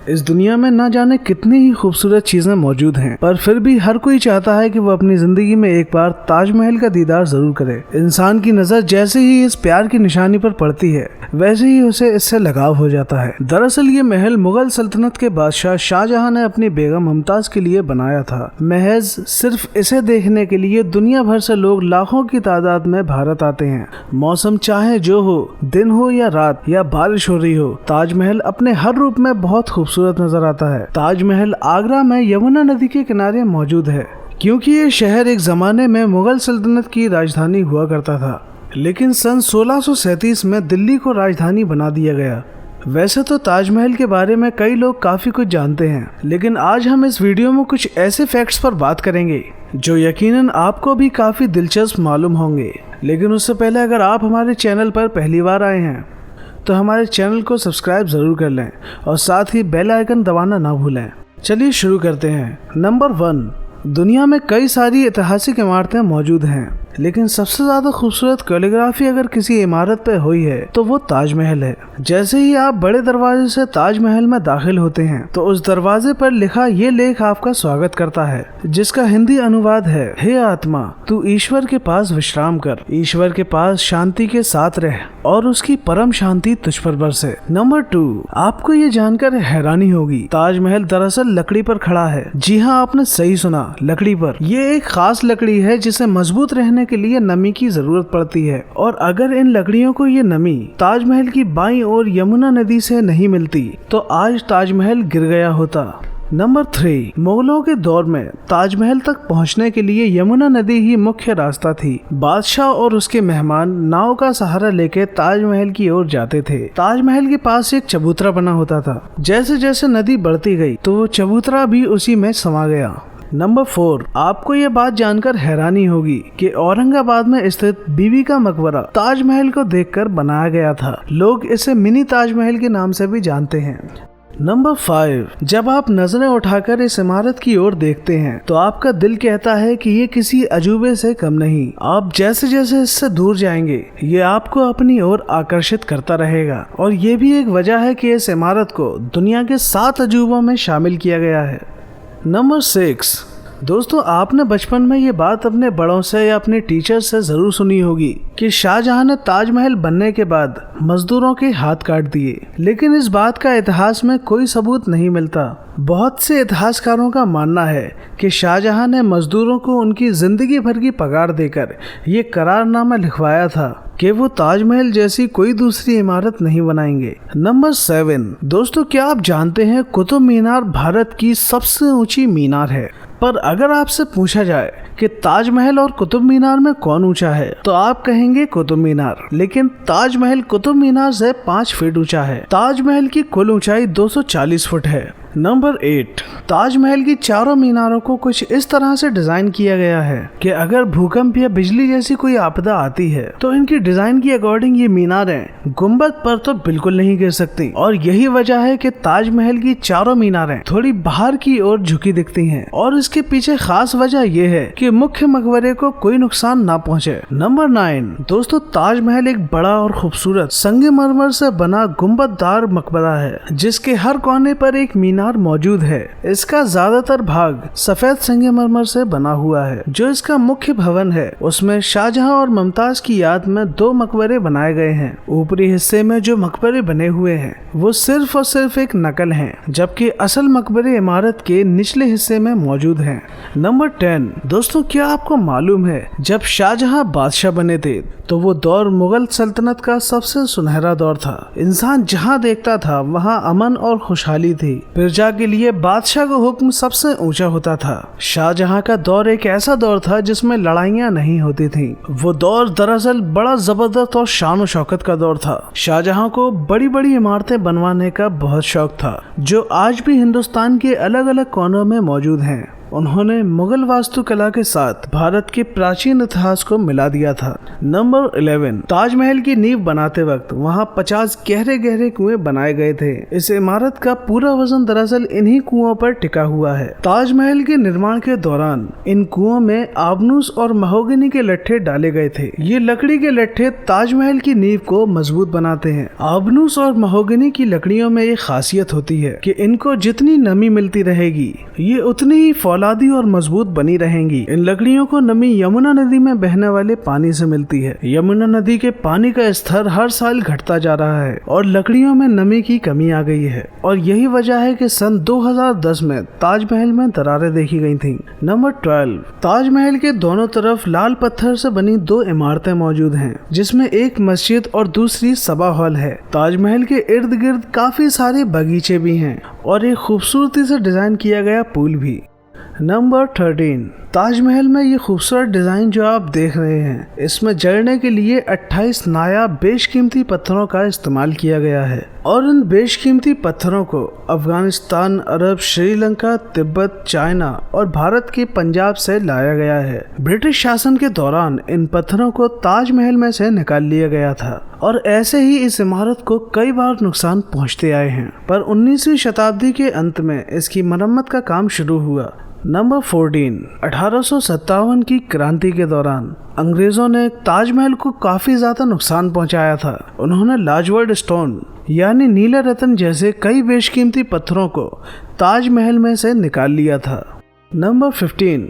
इस दुनिया में ना जाने कितनी ही खूबसूरत चीजें मौजूद हैं, पर फिर भी हर कोई चाहता है कि वो अपनी जिंदगी में एक बार ताजमहल का दीदार जरूर करे। इंसान की नजर जैसे ही इस प्यार की निशानी पर पड़ती है, वैसे ही उसे इससे लगाव हो जाता है। दरअसल ये महल मुगल सल्तनत के बादशाह शाहजहां ने अपनी बेगम मुमताज के लिए बनाया था। महज सिर्फ इसे देखने के लिए दुनिया भर से लोग लाखों की तादाद में भारत आते हैं। मौसम चाहे जो हो, दिन हो या रात या बारिश हो रही हो, ताजमहल अपने हर रूप में बहुत खूबसूरत नजर आता है। ताजमहल आगरा में यमुना नदी के किनारे मौजूद है, क्योंकि ये शहर एक जमाने में मुगल सल्तनत की राजधानी हुआ करता था, लेकिन सन 1637 में दिल्ली को राजधानी बना दिया गया। वैसे तो ताजमहल के बारे में कई लोग काफी कुछ जानते हैं, लेकिन आज हम इस वीडियो में कुछ ऐसे फैक्ट्स पर बात करेंगे जो यकीनन आपको भी काफी दिलचस्प मालूम होंगे। लेकिन उससे पहले अगर आप हमारे चैनल पर पहली बार आए हैं तो हमारे चैनल को सब्सक्राइब जरूर कर लें और साथ ही बेल आइकन दबाना ना भूलें। चलिए शुरू करते हैं। नंबर 1, दुनिया में कई सारी ऐतिहासिक इमारतें मौजूद हैं, लेकिन सबसे ज्यादा खूबसूरत कैलीग्राफी अगर किसी इमारत पे हुई है तो वो ताजमहल है। जैसे ही आप बड़े दरवाजे से ताजमहल में दाखिल होते हैं तो उस दरवाजे पर लिखा ये लेख आपका स्वागत करता है, जिसका हिंदी अनुवाद है, हे आत्मा, तू ईश्वर के पास विश्राम कर, ईश्वर के पास शांति के साथ रह और उसकी परम शांति तुझ पर बरसे। नंबर 2, आपको ये जानकर हैरानी होगी, ताजमहल दरअसल लकड़ी पर खड़ा है। जी हाँ, आपने सही सुना, लकड़ी पर। ये एक खास लकड़ी है जिसे मजबूत रहने के लिए नमी की जरूरत पड़ती है, और अगर इन लकड़ियों को ये नमी ताजमहल की बाईं ओर यमुना नदी से नहीं मिलती तो आज ताजमहल गिर गया होता। नंबर 3, मुगलों के दौर में ताजमहल तक पहुंचने के लिए यमुना नदी ही मुख्य रास्ता थी। बादशाह और उसके मेहमान नाव का सहारा लेके ताजमहल की ओर जाते थे। ताजमहल के पास एक चबूतरा बना होता था। जैसे जैसे नदी बढ़ती गई तो वो चबूतरा भी उसी में समा गया। नंबर 4, आपको ये बात जानकर हैरानी होगी कि औरंगाबाद में स्थित बीबी का मकबरा ताजमहल को देखकर बनाया गया था। लोग इसे मिनी ताजमहल के नाम से भी जानते हैं। नंबर 5, जब आप नजरें उठाकर इस इमारत की ओर देखते हैं तो आपका दिल कहता है कि ये किसी अजूबे से कम नहीं। आप जैसे जैसे इससे दूर जाएंगे ये आपको अपनी ओर आकर्षित करता रहेगा, और ये भी एक वजह है कि इस इमारत को दुनिया के 7 अजूबों में शामिल किया गया है। नंबर 6, दोस्तों आपने बचपन में ये बात अपने बड़ों से या अपने टीचर से जरूर सुनी होगी कि शाहजहां ने ताजमहल बनने के बाद मजदूरों के हाथ काट दिए, लेकिन इस बात का इतिहास में कोई सबूत नहीं मिलता। बहुत से इतिहासकारों का मानना है कि शाहजहां ने मजदूरों को उनकी जिंदगी भर की पगार देकर ये करारनामा लिखवाया था कि वो ताजमहल जैसी कोई दूसरी इमारत नहीं बनाएंगे। नंबर 7, दोस्तों क्या आप जानते हैं कुतुब मीनार भारत की सबसे ऊंची मीनार है, पर अगर आपसे पूछा जाए कि ताजमहल और कुतुब मीनार में कौन ऊंचा है तो आप कहेंगे कुतुब मीनार, लेकिन ताजमहल कुतुब मीनार से 5 फीट ऊंचा है। ताजमहल की कुल ऊंचाई 240 फुट है। नंबर 8, ताजमहल की चारों मीनारों को कुछ इस तरह से डिजाइन किया गया है कि अगर भूकंप या बिजली जैसी कोई आपदा आती है तो इनकी डिजाइन की अकॉर्डिंग ये मीनारें गुंबद पर तो बिल्कुल नहीं गिर सकती, और यही वजह है कि ताजमहल की चारों मीनारें थोड़ी बाहर की ओर झुकी दिखती हैं, और इसके पीछे खास वजह यह है कि मुख्य मकबरे को कोई नुकसान ना पहुंचे। नंबर 9, दोस्तों ताजमहल एक बड़ा और खूबसूरत संगमरमर से बना गुंबददार मकबरा है, जिसके हर कोने पर एक मीनार मौजूद है। इसका ज्यादातर भाग सफेद संगमरमर से बना हुआ है। जो इसका मुख्य भवन है उसमें शाहजहां और मुमताज की याद में 2 मकबरे बनाए गए हैं। ऊपरी हिस्से में जो मकबरे बने हुए हैं वो सिर्फ और सिर्फ एक नकल हैं, जबकि असल मकबरे इमारत के निचले हिस्से में मौजूद हैं। नंबर 10, दोस्तों क्या आपको मालूम है जब शाहजहां बादशाह बने थे तो वो दौर मुगल सल्तनत का सबसे सुनहरा दौर था। इंसान जहाँ देखता था वहाँ अमन और खुशहाली थी। प्रजा के लिए बादशाह का हुक्म सबसे ऊंचा होता था। शाहजहां का दौर एक ऐसा दौर था जिसमें लड़ाइयाँ नहीं होती थीं। वो दौर दरअसल बड़ा जबरदस्त और शान और शौकत का दौर था। शाहजहां को बड़ी बड़ी इमारतें बनवाने का बहुत शौक था, जो आज भी हिंदुस्तान के अलग अलग कोनों में मौजूद हैं। उन्होंने मुगल वास्तुकला के साथ भारत के प्राचीन इतिहास को मिला दिया था। नंबर 11, ताजमहल की नींव बनाते वक्त वहां 50 गहरे गहरे कुएं बनाए गए थे। इस इमारत का पूरा वजन दरअसल इन्हीं कुओं पर टिका हुआ है। ताजमहल के निर्माण के दौरान इन कुओं में आबनूस और महोगनी के लट्ठे डाले गए थे। ये लकड़ी के लट्ठे ताजमहल की नींव को मजबूत बनाते हैं। आबनूस और महोगनी की लकड़ियों में ये खासियत होती है कि इनको जितनी नमी मिलती रहेगी ये उतनी ही फौलादी और मजबूत बनी रहेंगी। इन लकड़ियों को नमी यमुना नदी में बहने वाले पानी से मिलती है। यमुना नदी के पानी का स्तर हर साल घटता जा रहा है और लकड़ियों में नमी की कमी आ गई है और यही वजह है कि सन 2010 में ताजमहल में दरारें देखी गई थी। नंबर 12, ताजमहल के दोनों तरफ लाल पत्थर से बनी 2 इमारतें मौजूद हैं, जिसमें एक मस्जिद और दूसरी सभा हॉल है। ताजमहल के इर्द गिर्द काफी सारे बगीचे भी हैं और एक खूबसूरती से डिजाइन किया गया पूल भी। नंबर 13, ताजमहल में ये खूबसूरत डिजाइन जो आप देख रहे हैं, इसमें जड़ने के लिए 28 नायाब बेशकीमती पत्थरों का इस्तेमाल किया गया है और इन बेशकीमती पत्थरों को अफगानिस्तान, अरब, श्रीलंका, तिब्बत, चाइना और भारत के पंजाब से लाया गया है। ब्रिटिश शासन के दौरान इन पत्थरों को ताजमहल में से निकाल लिया गया था और ऐसे ही इस इमारत को कई बार नुकसान पहुंचते आए हैं, पर 19वीं शताब्दी के अंत में इसकी मरम्मत का काम शुरू हुआ। नंबर 14, 1857 की क्रांति के दौरान अंग्रेजों ने ताजमहल को काफी ज्यादा नुकसान पहुंचाया था। उन्होंने लाजवर्ड स्टोन यानी नीला रत्न जैसे कई बेशकीमती पत्थरों को ताजमहल में से निकाल लिया था। नंबर 15,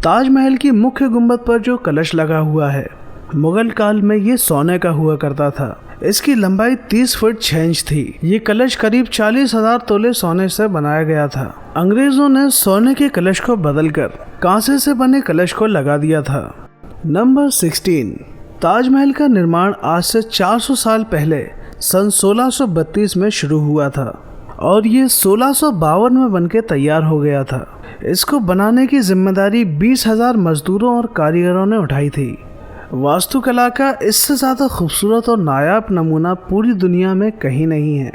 ताजमहल की मुख्य गुंबद पर जो कलश लगा हुआ है, मुगल काल में ये सोने का हुआ करता था। इसकी लंबाई 30 फुट 6 इंच थी। ये कलश करीब 40,000 तोले सोने से बनाया गया था। अंग्रेजों ने सोने के कलश को बदलकर कांसे से बने कलश को लगा दिया था। नंबर 16, ताजमहल का निर्माण आज से 400 साल पहले सन 1632 में शुरू हुआ था और ये 1652 में बनके तैयार हो गया था। इसको बनाने की जिम्मेदारी 20,000 मजदूरों और कारीगरों ने उठाई थी। वास्तुकला का इससे ज़्यादा खूबसूरत और नायाब नमूना पूरी दुनिया में कहीं नहीं है।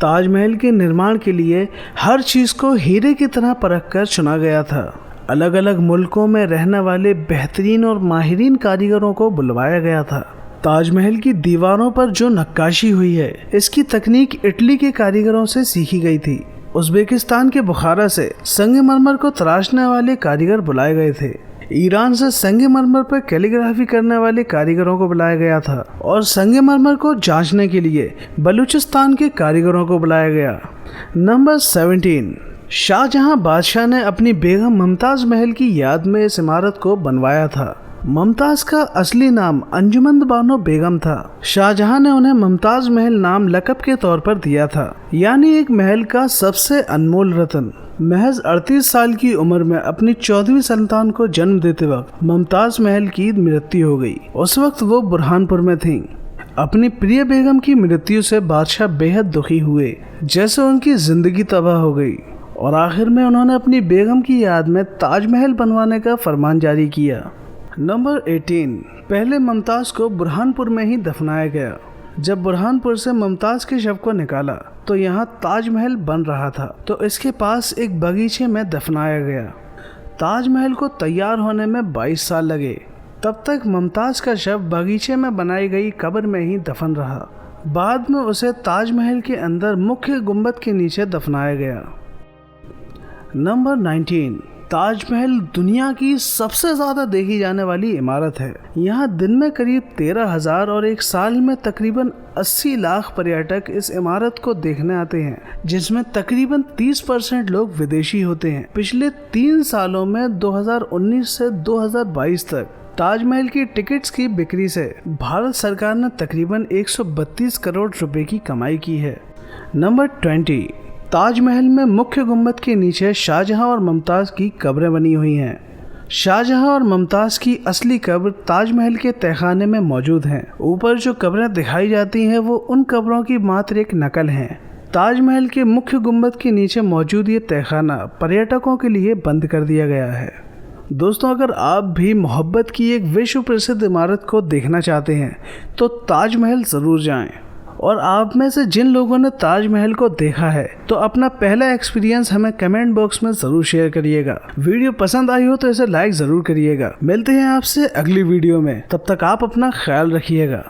ताजमहल के निर्माण के लिए हर चीज़ को हीरे की तरह परख कर चुना गया था। अलग अलग मुल्कों में रहने वाले बेहतरीन और माहिरीन कारीगरों को बुलवाया गया था। ताजमहल की दीवारों पर जो नक्काशी हुई है, इसकी तकनीक इटली के कारीगरों से सीखी गई थी। उज़्बेकिस्तान के बुखारा से संगमरमर को तराशने वाले कारीगर बुलाए गए थे। ईरान से संगमरमर पर कैलीग्राफी करने वाले कारीगरों को बुलाया गया था और संगमरमर को जांचने के लिए बलूचिस्तान के कारीगरों को बुलाया गया। नंबर 17, शाहजहां बादशाह ने अपनी बेगम मुमताज़ महल की याद में इस इमारत को बनवाया था। मुमताज़ का असली नाम अंजुमन बानो बेगम था। शाहजहां ने उन्हें मुमताज़ महल नाम लक़ब के तौर पर दिया था, यानी एक महल का सबसे अनमोल रत्न। महज 38 साल की उम्र में अपनी 14वीं संतान को जन्म देते वक्त मुमताज़ महल की मृत्यु हो गई। उस वक्त वो बुरहानपुर में थीं। अपनी प्रिय बेगम की मृत्यु से बादशाह बेहद दुखी हुए, जैसे उनकी जिंदगी तबाह हो गई और आखिर में उन्होंने अपनी बेगम की याद में ताजमहल बनवाने का फरमान जारी किया। नंबर 18, पहले मुमताज़ को बुरहानपुर में ही दफनाया गया। जब बुरहानपुर से मुमताज़ के शव को निकाला तो यहाँ ताजमहल बन रहा था, तो इसके पास एक बगीचे में दफनाया गया। ताजमहल को तैयार होने में 22 साल लगे। तब तक मुमताज़ का शव बगीचे में बनाई गई कब्र में ही दफन रहा। बाद में उसे ताजमहल के अंदर मुख्य गुंबद के नीचे दफनाया गया। नंबर 19, ताजमहल दुनिया की सबसे ज़्यादा देखी जाने वाली इमारत है। यहाँ दिन में करीब 13,000 और एक साल में तकरीबन 80 लाख पर्यटक इस इमारत को देखने आते हैं, जिसमें तकरीबन 30% लोग विदेशी होते हैं। पिछले 3 सालों में 2019 से 2022 तक ताजमहल की टिकट्स की बिक्री से भारत सरकार ने तकरीबन 132 करोड़ रुपए की कमाई की है। नंबर 20, ताजमहल में मुख्य गुंबद के नीचे शाहजहां और मुमताज़ की कब्रें बनी हुई हैं। शाहजहां और मुमताज़ की असली कब्र ताजमहल के तहखाने में मौजूद हैं। ऊपर जो कब्रें दिखाई जाती हैं वो उन कब्रों की मात्र एक नकल हैं। ताजमहल के मुख्य गुंबद के नीचे मौजूद ये तहखाना पर्यटकों के लिए बंद कर दिया गया है। दोस्तों, अगर आप भी मोहब्बत की एक विश्व प्रसिद्ध इमारत को देखना चाहते हैं तो ताजमहल ज़रूर जाएं और आप में से जिन लोगों ने ताजमहल को देखा है तो अपना पहला एक्सपीरियंस हमें कमेंट बॉक्स में जरूर शेयर करिएगा। वीडियो पसंद आई हो तो इसे लाइक जरूर करिएगा। मिलते हैं आपसे अगली वीडियो में, तब तक आप अपना ख्याल रखिएगा।